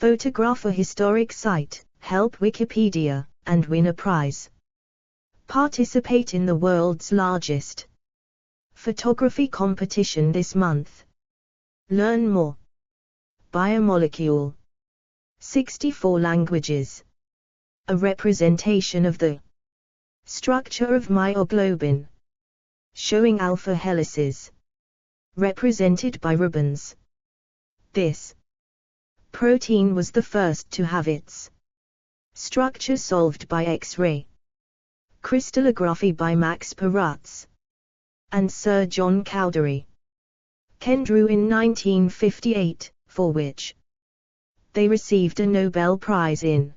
Photograph a historic site, help Wikipedia, and win a prize. Participate in the world's largest photography competition this month. Learn more. Biomolecule. 64 languages. A representation of the structure of myoglobin, showing alpha helices, represented by ribbons. This protein was the first to have its structure solved by X-ray crystallography by Max Perutz and Sir John Cowdery Kendrew in 1958, for which they received a Nobel Prize in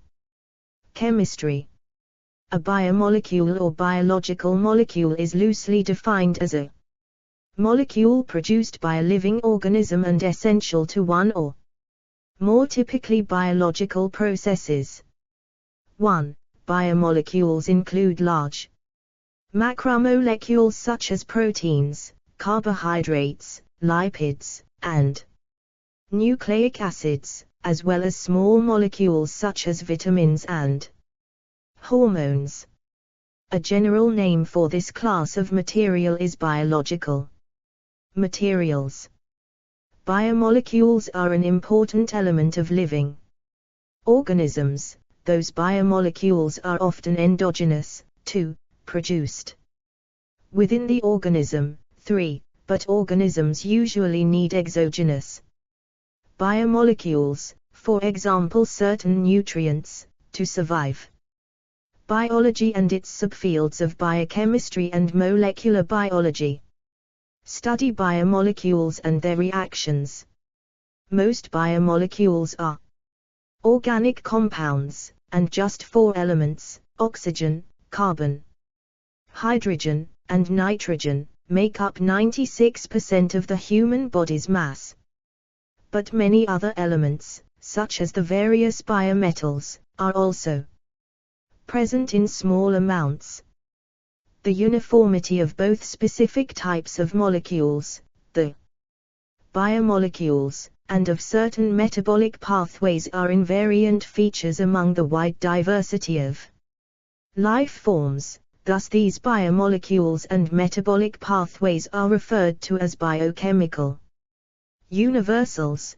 chemistry. A biomolecule or biological molecule is loosely defined as a molecule produced by a living organism and essential to one or more typically biological processes. 1. Biomolecules include large macromolecules such as proteins, carbohydrates, lipids, and nucleic acids, as well as small molecules such as vitamins and hormones. A general name for this class of material is biological materials. Biomolecules are an important element of living organisms. Those biomolecules are often endogenous, 2, produced within the organism, 3, but organisms usually need exogenous biomolecules, for example certain nutrients, to survive. Biology and its subfields of biochemistry and molecular biology study biomolecules and their reactions. Most biomolecules are organic compounds, and just 4 elements, oxygen, carbon, hydrogen, and nitrogen, make up 96% of the human body's mass. But many other elements, such as the various biometals, are also present in small amounts. The uniformity of both specific types of molecules, the biomolecules, and of certain metabolic pathways are invariant features among the wide diversity of life forms. Thus these biomolecules and metabolic pathways are referred to as biochemical universals,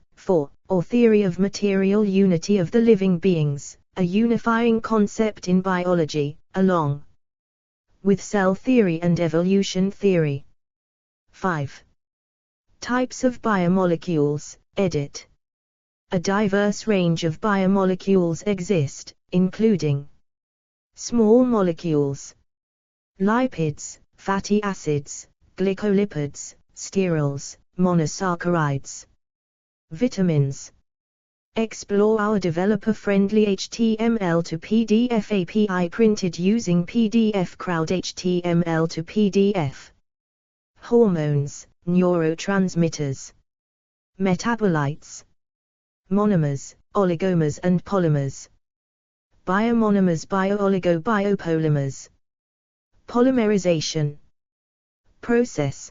or theory of material unity of the living beings, a unifying concept in biology, along with cell theory and evolution theory. 5. Types of biomolecules, edit. A diverse range of biomolecules exist, including small molecules, lipids, fatty acids, glycolipids, sterols, monosaccharides, vitamins. Explore our developer-friendly HTML to PDF API printed using PDF Crowd HTML to PDF. Hormones, neurotransmitters, metabolites, monomers, oligomers and polymers. Biomonomers, biooligo, biopolymers. Polymerization process.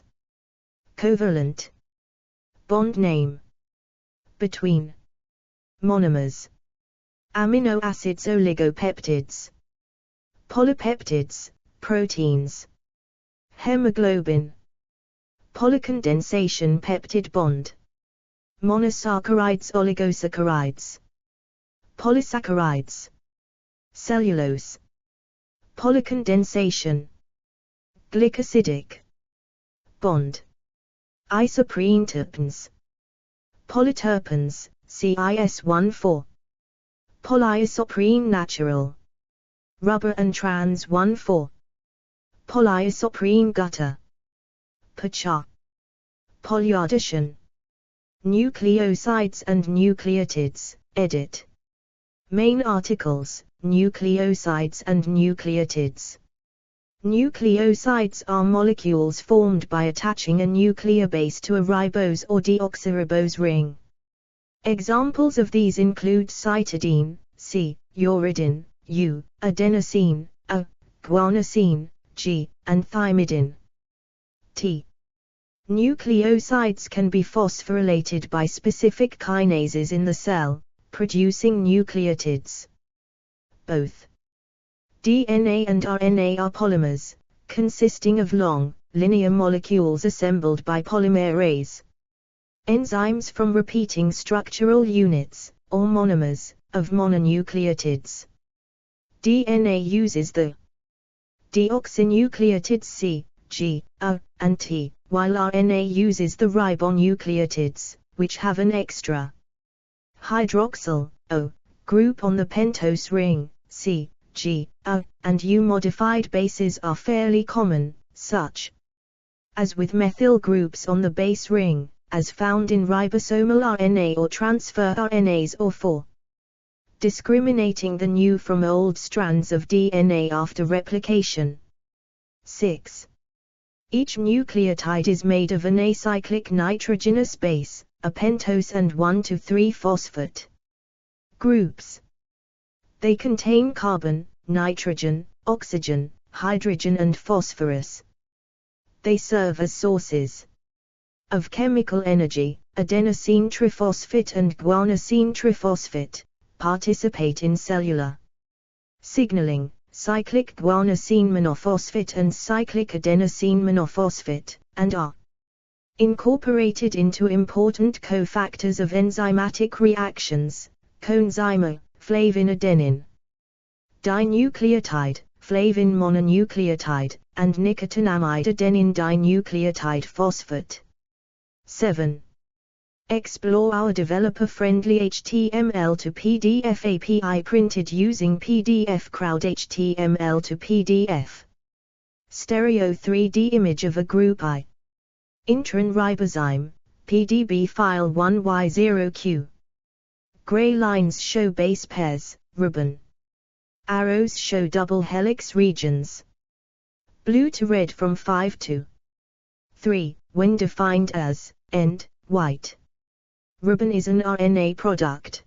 Covalent bond name between monomers. Amino acids, oligopeptids, polypeptids, proteins. Hemoglobin, polycondensation peptide bond. Monosaccharides, oligosaccharides, polysaccharides. Cellulose, polycondensation, glycosidic bond. Isoprene terpenes, polyterpenes, CIS14. Polyisoprene natural, rubber and trans 1,4. Polyisoprene gutter, PCA. Polyaddition. Nucleosides and nucleotides, edit. Main articles, nucleosides and nucleotides. Nucleosides are molecules formed by attaching a nuclear base to a ribose or deoxyribose ring. Examples of these include cytidine, C, uridine, U, adenosine, A, guanosine, G, and thymidine, T. Nucleosides can be phosphorylated by specific kinases in the cell, producing nucleotides. Both DNA and RNA are polymers, consisting of long, linear molecules assembled by polymerase. Enzymes from repeating structural units, or monomers, of mononucleotides. DNA uses the deoxynucleotides C, G, A, and T, while RNA uses the ribonucleotides, which have an extra hydroxyl O group on the pentose ring. C, G, A, and U modified bases are fairly common, such as with methyl groups on the base ring, as found in ribosomal RNA or transfer RNAs, or for discriminating the new from old strands of DNA after replication. 6. Each nucleotide is made of an acyclic nitrogenous base, a pentose and 1,2,3 phosphate groups. They contain carbon, nitrogen, oxygen, hydrogen and phosphorus. They serve as sources of chemical energy. Adenosine triphosphate and guanosine triphosphate participate in cellular signaling. Cyclic guanosine monophosphate and cyclic adenosine monophosphate, and are incorporated into important cofactors of enzymatic reactions, coenzyme, flavin adenine dinucleotide, flavin mononucleotide, and nicotinamide adenine dinucleotide phosphate. 7. Explore our developer-friendly HTML to PDF API printed using PDF Crowd HTML to PDF. Stereo 3D image of a group I. Intron ribozyme, PDB file 1Y0Q. Gray lines show base pairs, ribbon. Arrows show double helix regions. Blue to red from 5 to 3, when defined as end, white. Ribbon is an RNA product.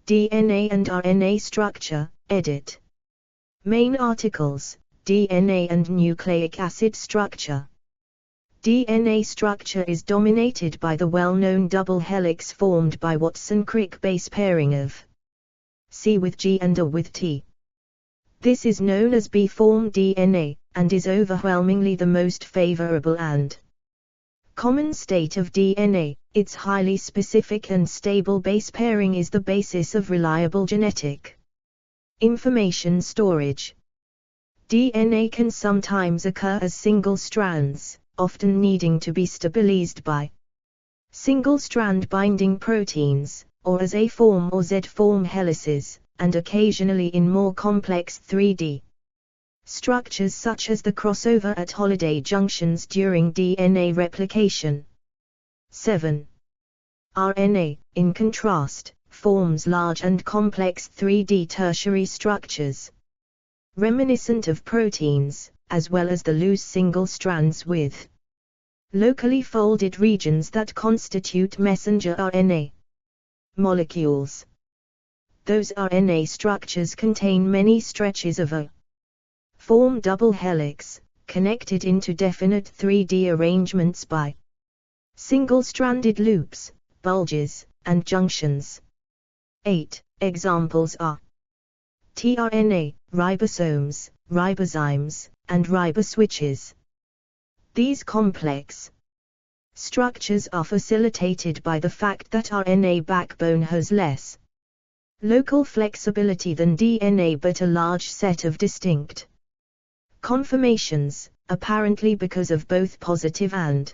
DNA and RNA structure, edit. Main articles, DNA and nucleic acid structure. DNA structure is dominated by the well-known double helix formed by Watson-Crick base pairing of C with G and A with T. This is known as B-form DNA, and is overwhelmingly the most favorable and common state of DNA. Its highly specific and stable base pairing is the basis of reliable genetic information storage. DNA can sometimes occur as single strands, often needing to be stabilized by single-strand binding proteins, or as A-form or Z-form helices, and occasionally in more complex 3D structures such as the crossover at holiday junctions during DNA replication. 7. RNA, in contrast, forms large and complex 3D tertiary structures, reminiscent of proteins, as well as the loose single strands with locally folded regions that constitute messenger RNA molecules. Those RNA structures contain many stretches of a form double helix, connected into definite 3D arrangements by single-stranded loops, bulges, and junctions. 8. Examples are tRNA, ribosomes, ribozymes, and riboswitches. These complex structures are facilitated by the fact that RNA backbone has less local flexibility than DNA but a large set of distinct conformations, apparently because of both positive and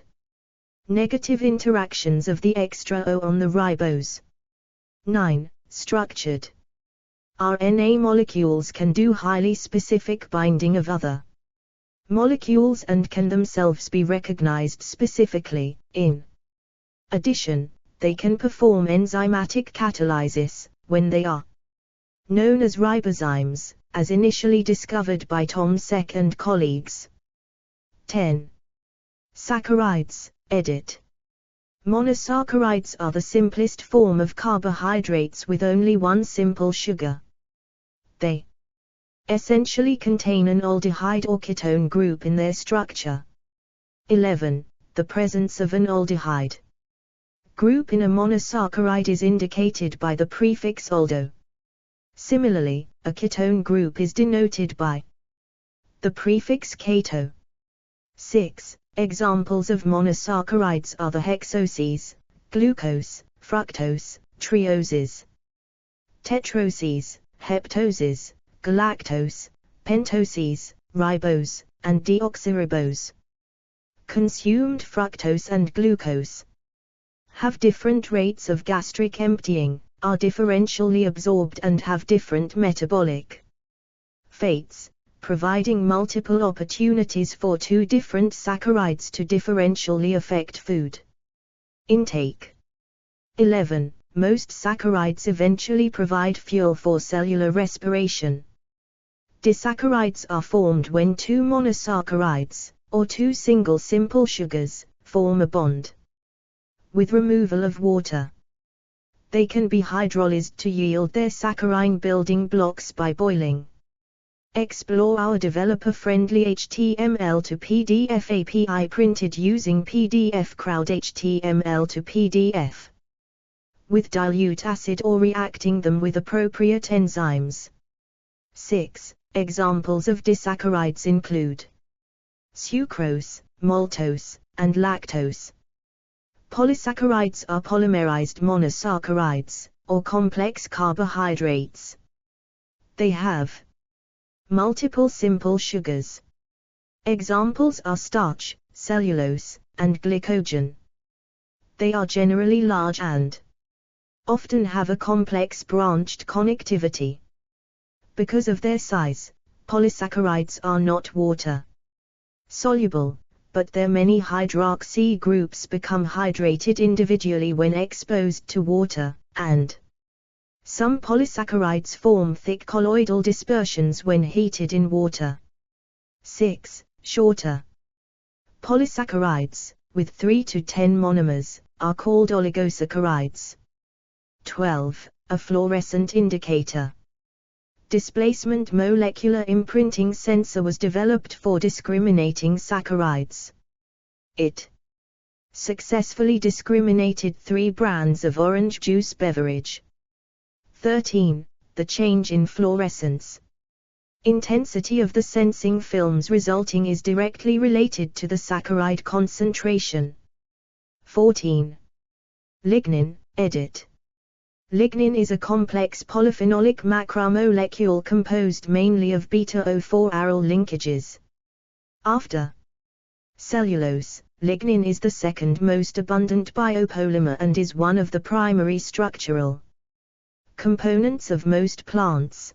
negative interactions of the extra O on the ribose. 9. Structured RNA molecules can do highly specific binding of other molecules and can themselves be recognized specifically. In addition, they can perform enzymatic catalysis, when they are known as ribozymes, as initially discovered by Tom Seck and colleagues. 10. Saccharides, edit. Monosaccharides are the simplest form of carbohydrates with only one simple sugar. They essentially contain an aldehyde or ketone group in their structure. 11. The presence of an aldehyde Group in a monosaccharide is indicated by the prefix aldo. Similarly, a ketone group is denoted by the prefix cato. 6. Examples of monosaccharides are the hexoses, glucose, fructose, trioses, tetroses, heptoses, galactose, pentoses, ribose, and deoxyribose. Consumed fructose and glucose have different rates of gastric emptying, are differentially absorbed and have different metabolic fates, providing multiple opportunities for two different saccharides to differentially affect food intake. 11. Most saccharides eventually provide fuel for cellular respiration. Disaccharides are formed when two monosaccharides, or two single simple sugars, form a bond with removal of water. They can be hydrolyzed to yield their saccharine building blocks by boiling. Explore our developer-friendly HTML to PDF API printed using PDF Crowd HTML to PDF with dilute acid or reacting them with appropriate enzymes. 6. Examples of disaccharides include sucrose, maltose, and lactose. Polysaccharides are polymerized monosaccharides, or complex carbohydrates. They have multiple simple sugars. Examples are starch, cellulose, and glycogen. They are generally large and often have a complex branched connectivity. Because of their size, polysaccharides are not water soluble, but their many hydroxy groups become hydrated individually when exposed to water, and some polysaccharides form thick colloidal dispersions when heated in water. 6. Shorter polysaccharides, with 3 to 10 monomers, are called oligosaccharides. 12. A fluorescent indicator. Displacement molecular imprinting sensor was developed for discriminating saccharides. It successfully discriminated 3 brands of orange juice beverage. 13. The change in fluorescence intensity of the sensing films resulting is directly related to the saccharide concentration. 14. Lignin, edit. Lignin is a complex polyphenolic macromolecule composed mainly of beta-O4 aryl linkages. After cellulose, lignin is the second most abundant biopolymer and is one of the primary structural components of most plants.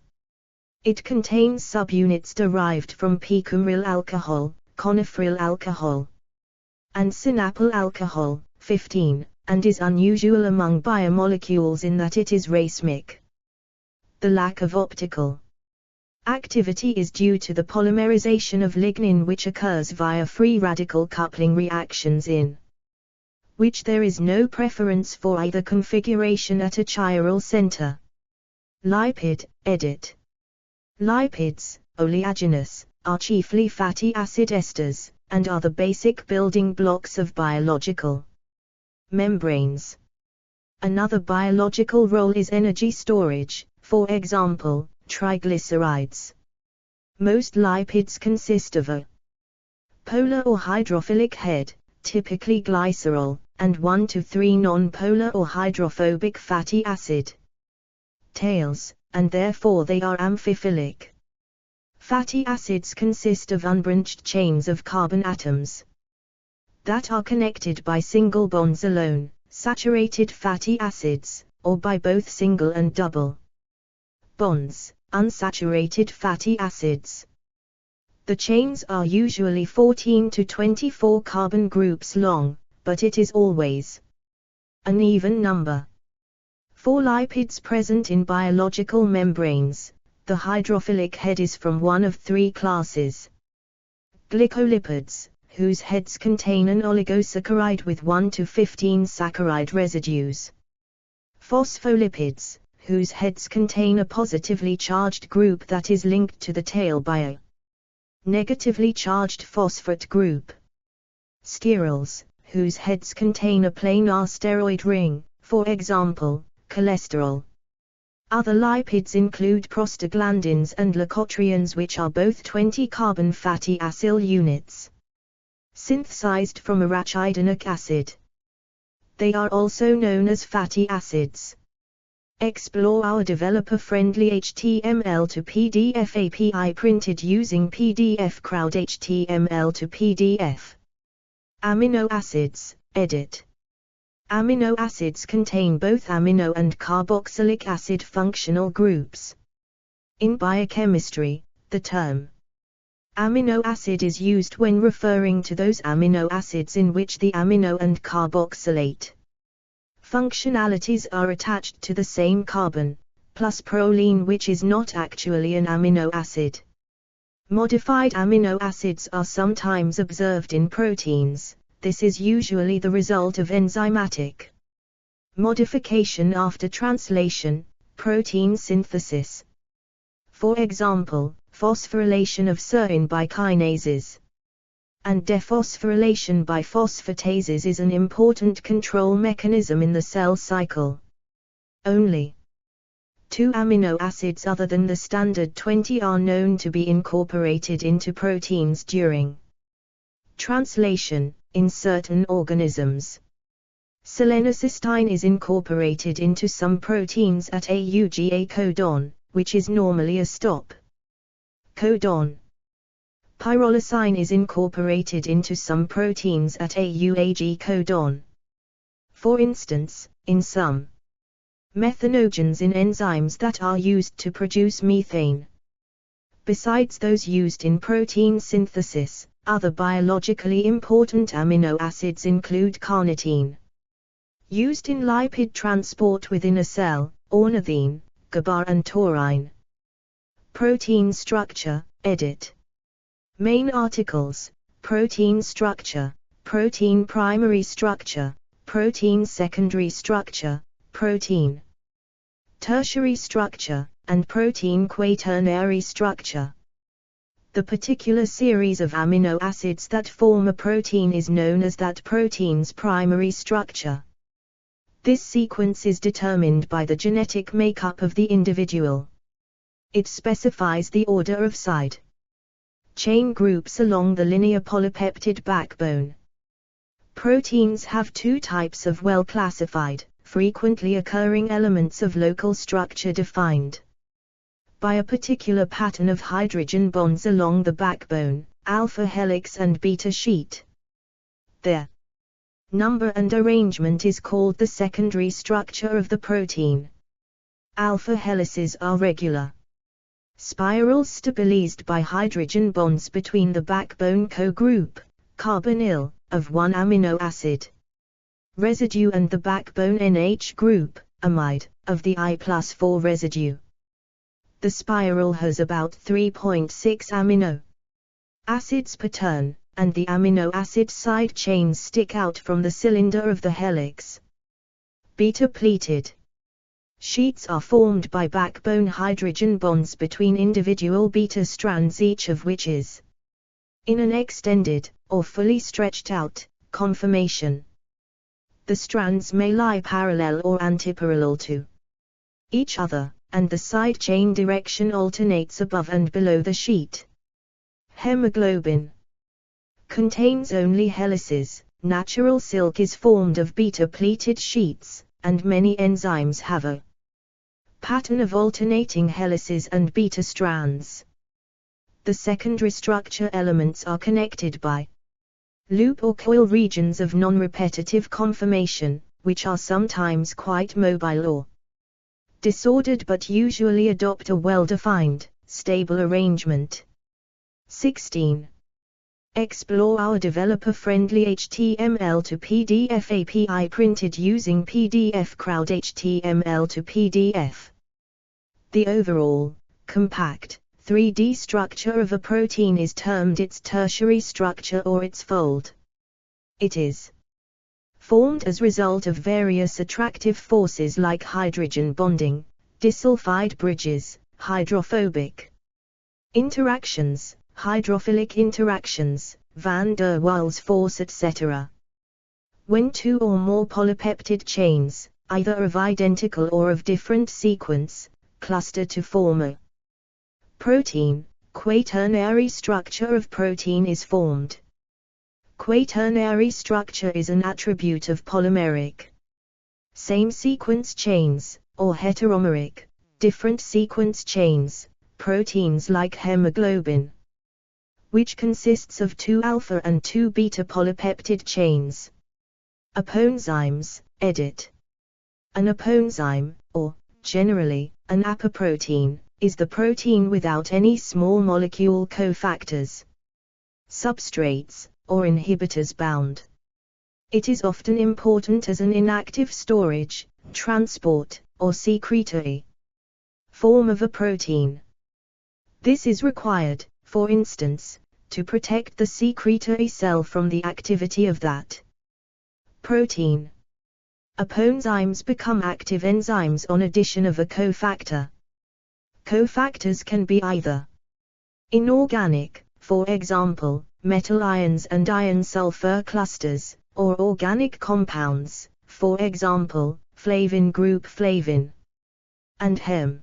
It contains subunits derived from p-coumaryl alcohol, coniferyl alcohol, and synapyl alcohol, 15. And is unusual among biomolecules in that it is racemic. The lack of optical activity is due to the polymerization of lignin, which occurs via free radical coupling reactions in which there is no preference for either configuration at a chiral center. Lipid, edit. Lipids, oleaginous, are chiefly fatty acid esters, and are the basic building blocks of biological membranes. Another biological role is energy storage, for example, triglycerides. Most lipids consist of a polar or hydrophilic head, typically glycerol, and 1 to 3 non-polar or hydrophobic fatty acid tails, and therefore they are amphiphilic. Fatty acids consist of unbranched chains of carbon atoms that are connected by single bonds alone, saturated fatty acids, or by both single and double bonds, unsaturated fatty acids. The chains are usually 14 to 24 carbon groups long, but it is always an even number. For lipids present in biological membranes, the hydrophilic head is from one of 3 classes. Glycolipids, whose heads contain an oligosaccharide with 1 to 15 saccharide residues. Phospholipids, whose heads contain a positively charged group that is linked to the tail by a negatively charged phosphate group. Sterols, whose heads contain a planar steroid ring, for example, cholesterol. Other lipids include prostaglandins and leukotrienes, which are both 20-carbon fatty acyl units, synthesized from arachidonic acid. They are also known as fatty acids. Explore our developer-friendly HTML to PDF API printed using PDF Crowd HTML to PDF. Amino acids, edit. Amino acids contain both amino and carboxylic acid functional groups. In biochemistry, the term amino acid is used when referring to those amino acids in which the amino and carboxylate functionalities are attached to the same carbon, plus proline, which is not actually an amino acid. Modified amino acids are sometimes observed in proteins. This is usually the result of enzymatic modification after translation, protein synthesis. For example, phosphorylation of serine by kinases and dephosphorylation by phosphatases is an important control mechanism in the cell cycle. Only 2 amino acids other than the standard 20 are known to be incorporated into proteins during translation. In certain organisms, selenocysteine is incorporated into some proteins at AUGA codon, which is normally a stop codon. Pyrrolysine is incorporated into some proteins at AUAG codon. For instance, in some methanogens in enzymes that are used to produce methane. Besides those used in protein synthesis, other biologically important amino acids include carnitine, used in lipid transport within a cell, ornithine, GABA and taurine. Protein structure, edit. Main articles: protein structure, protein primary structure, protein secondary structure, protein tertiary structure, and protein quaternary structure. The particular series of amino acids that form a protein is known as that protein's primary structure. This sequence is determined by the genetic makeup of the individual. It specifies the order of side chain groups along the linear polypeptide backbone. Proteins have 2 types of well-classified, frequently occurring elements of local structure defined by a particular pattern of hydrogen bonds along the backbone, alpha helix and beta sheet. Their number and arrangement is called the secondary structure of the protein. Alpha helices are regular spirals stabilized by hydrogen bonds between the backbone co-group, carbonyl, of one amino acid residue and the backbone NH group, amide, of the I+4 residue. The spiral has about 3.6 amino acids per turn, and the amino acid side chains stick out from the cylinder of the helix. Beta-pleated sheets are formed by backbone hydrogen bonds between individual beta strands, each of which is in an extended, or fully stretched out, conformation. The strands may lie parallel or antiparallel to each other, and the side chain direction alternates above and below the sheet. Hemoglobin contains only helices. Natural silk is formed of beta-pleated sheets, and many enzymes have a pattern of alternating helices and beta strands. The secondary structure elements are connected by loop or coil regions of non-repetitive conformation, which are sometimes quite mobile or disordered but usually adopt a well-defined, stable arrangement. 16. Explore our developer-friendly HTML to PDF API printed using PDF Crowd HTML to PDF. The overall, compact, 3D structure of a protein is termed its tertiary structure or its fold. It is formed as result of various attractive forces like hydrogen bonding, disulfide bridges, hydrophobic interactions, hydrophilic interactions, van der Waals force etc. When two or more polypeptide chains, either of identical or of different sequence, cluster to form a protein, quaternary structure of protein is formed. Quaternary structure is an attribute of polymeric same sequence chains, or heteromeric, different sequence chains, proteins like hemoglobin, which consists of 2 alpha and 2 beta polypeptide chains. Apoenzymes, edit. An apoenzyme, or, generally, an apoprotein, is the protein without any small molecule cofactors, substrates, or inhibitors bound. It is often important as an inactive storage, transport, or secretory form of a protein. This is required, for instance, to protect the secretory cell from the activity of that protein. Apoenzymes become active enzymes on addition of a cofactor. Cofactors can be either inorganic, for example, metal ions and iron-sulfur clusters, or organic compounds, for example, flavin group flavin and hem.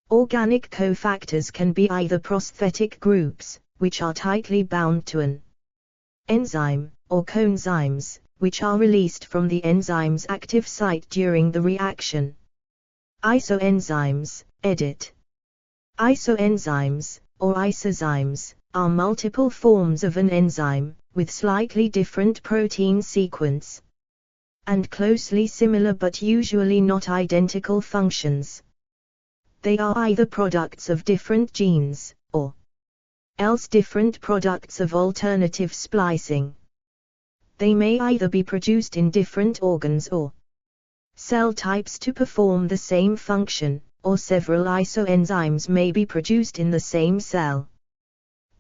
Organic cofactors can be either prosthetic groups, which are tightly bound to an enzyme, or coenzymes, which are released from the enzyme's active site during the reaction. Isoenzymes, edit. Isoenzymes, or isozymes, are multiple forms of an enzyme, with slightly different protein sequence and closely similar but usually not identical functions. They are either products of different genes, or else different products of alternative splicing. They may either be produced in different organs or cell types to perform the same function, or several isoenzymes may be produced in the same cell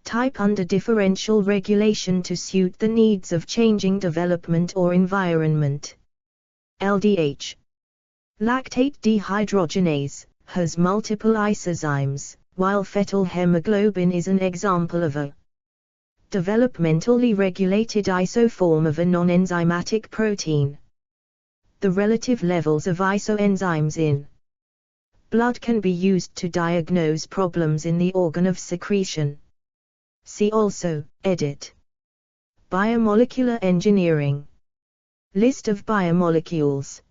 type under differential regulation to suit the needs of changing development or environment. LDH. Lactate dehydrogenase has multiple isozymes, while fetal hemoglobin is an example of a developmentally regulated isoform of a non-enzymatic protein. The relative levels of isoenzymes in blood can be used to diagnose problems in the organ of secretion. See also, edit. Biomolecular engineering. List of biomolecules.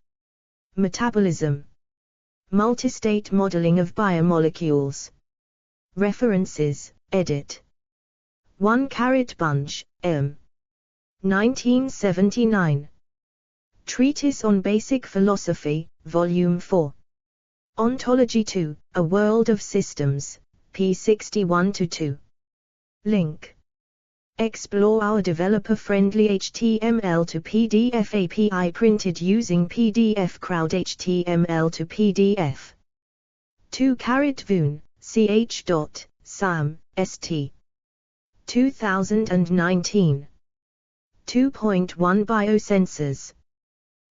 Metabolism. Multistate modeling of biomolecules. References, edit. 1 Bunch, M. 1979. Treatise on Basic Philosophy, Volume 4. Ontology 2, A World of Systems, p. 61-2. Link. Explore our developer-friendly HTML to PDF API printed using PDF Crowd HTML to PDF. 2 Voon, ch. Sam, st. 2019. 2.1 Biosensors.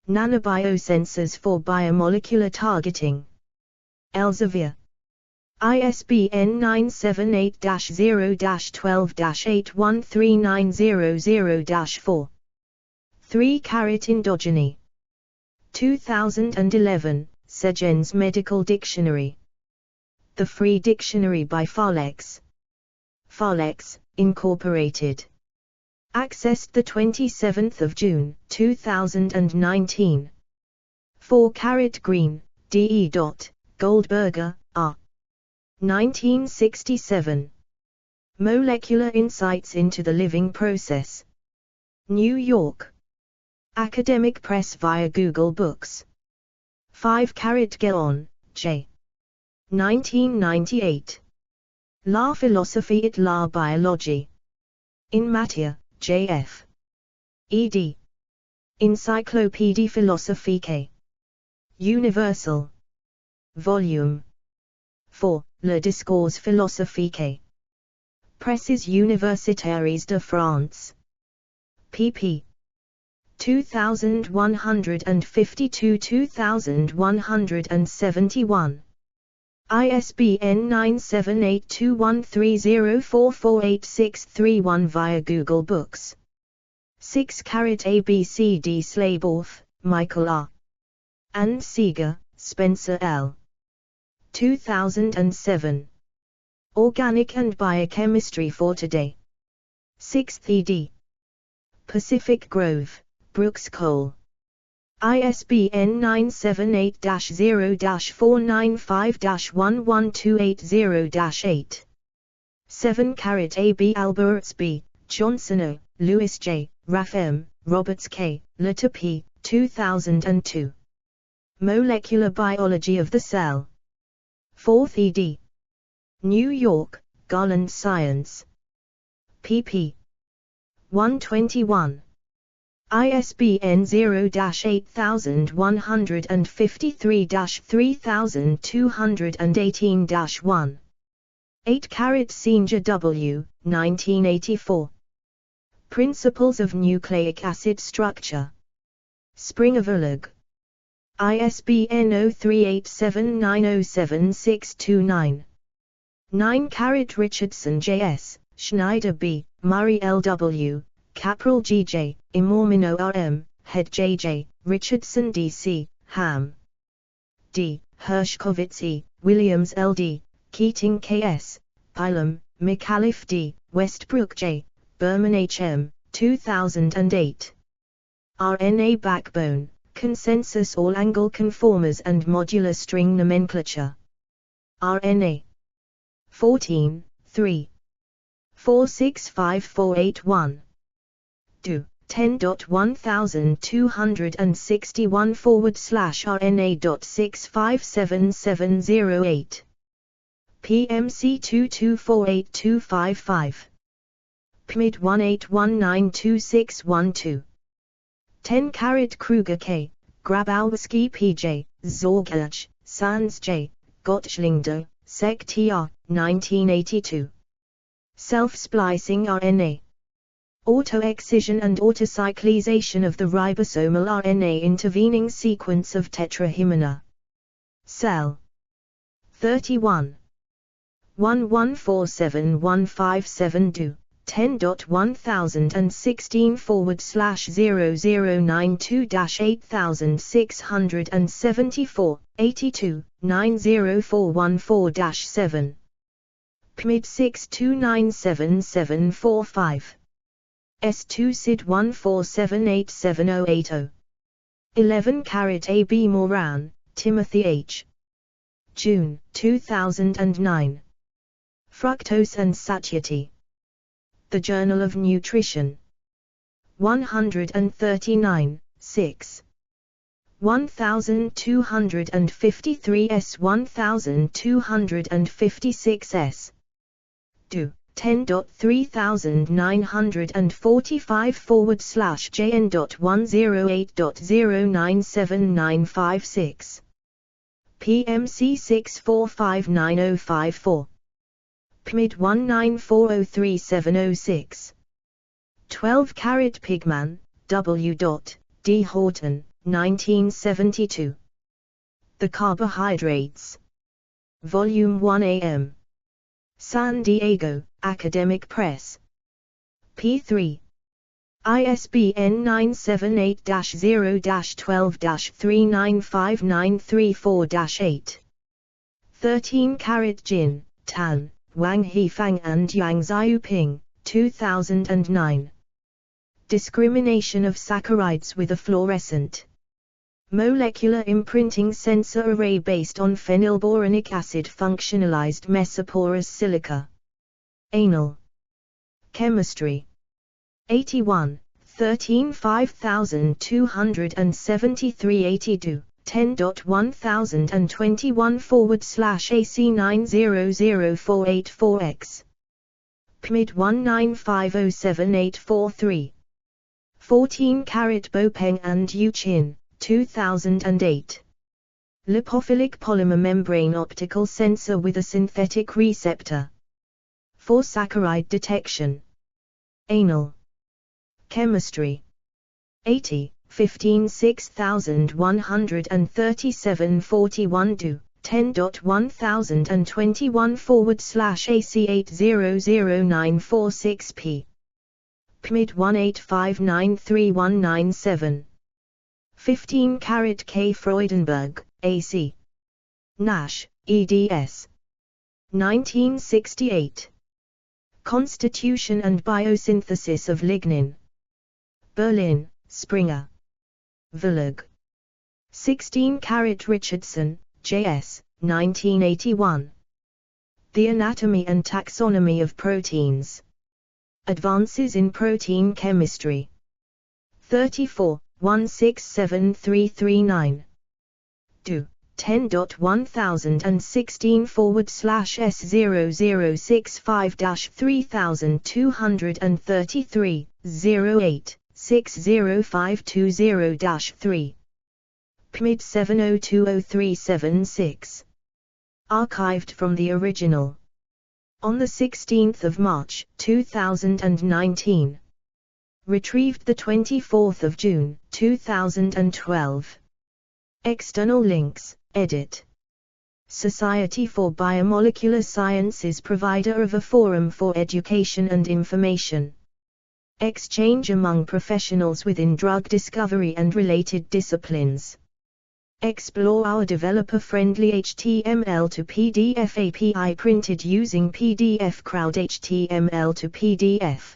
Nanobiosensors for biomolecular targeting. Elsevier. ISBN 978-0-12-813900-4. 3 Endogeny. 2011, Segens Medical Dictionary. The Free Dictionary by Farlex. Farlex, Incorporated. Accessed 27 June, 2019. 4 Green, D.E. Goldberger, R. 1967. Molecular Insights into the Living Process. New York. Academic Press via Google Books. 5 Guéon, J. 1998. La philosophie et la biologie. In matière, J.F. ed. Encyclopédie philosophique. Universal. Volume 4, Le Discours philosophique. Presses universitaires de France. pp. 2152-2171. ISBN 9782130448631 via Google Books. 6 ABCD Slaborth, Michael R. and Seeger, Spencer L. 2007. Organic and Biochemistry for Today. 6th ed. Pacific Grove, Brooks Cole. ISBN 978-0-495-11280-8. 7 AB Alberts B., Johnson O., Lewis J., Raff M., Roberts K., Latta P., 2002. Molecular Biology of the Cell. 4th ed. New York, Garland Science. pp. 121. ISBN 0-8053-3218-1. 8 Singer W., 1984. Principles of Nucleic Acid Structure. Springer Verlag. ISBN 0387907629. 9 Richardson J.S., Schneider B., Murray L.W., Capral G.J., Imormino R.M., Head J.J., Richardson D.C., Ham D., Hershkovitz E., Williams L.D., Keating K.S., Pylam, McAuliffe D., Westbrook J., Berman H.M., 2008. RNA Backbone, Consensus All-Angle Conformers and Modular String Nomenclature. RNA. 14, 3. 465481. Do. 10.1261/RNA.6577708. PMC 2248255. PMID 181926112. 10 Kruger K., Grabowski P.J., Zorgaj, Sands J., Gottschlinger, Sec. Tr., 1982. Self-splicing RNA. Autoexcision and autocyclization of the ribosomal RNA intervening sequence of tetrahymena. Cell. 31. 1147157 do. 10.1016/0092-8674, 82, 90414-7. PMID 62977745. S2 SID 1478780. 11 AB Moran, Timothy H. June 2009. Fructose and Satiety. The Journal of Nutrition. 139, 6. 1253s 1256s. Do. 10.3945/JN.108.0979556. PMC 6459054. PMID 194033706. 12 Pigman, W. D. Horton, 1972. The Carbohydrates. Volume 1 AM. San Diego, Academic Press. P3. ISBN 978-0-12-395934-8. 13 Jin, Tan, Wang Hifang and Yang Xiaoping, 2009. Discrimination of saccharides with a fluorescent molecular imprinting sensor array based on phenylboronic acid functionalized mesoporous silica. Anal. Chemistry. 81, 13 5273 82. 10.1021/AC900484X. PMID 195078843. 14 Bopeng and Yu Chin, 2008. Lipophilic polymer membrane optical sensor with a synthetic receptor for saccharide detection. Anal. Chemistry. 80. 15 6137 41 do. 10.1021/AC800946p. PMID 185931997. 15 K. Freudenberg, A.C. Nash, eds. 1968. Constitution and Biosynthesis of Lignin. Berlin, Springer. Verlag. 16 Richardson, J.S., 1981. The Anatomy and Taxonomy of Proteins. Advances in Protein Chemistry. 34, 167339. Do. 10.1016/S0065-3233, 08, 60520-3. PMID 7020376. Archived from the original. On 16 March, 2019. Retrieved 24 June, 2012. External links, edit. Society for Biomolecular Sciences, provider of a forum for education and information. Exchange among professionals within drug discovery and related disciplines. Explore our developer-friendly HTML to PDF API printed using PDF Crowd HTML to PDF.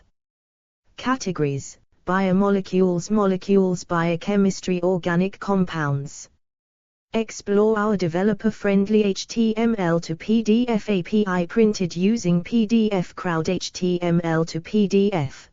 Categories: Biomolecules, Molecules, Biochemistry, Organic Compounds. Explore our developer-friendly HTML to PDF API printed using PDF Crowd HTML to PDF.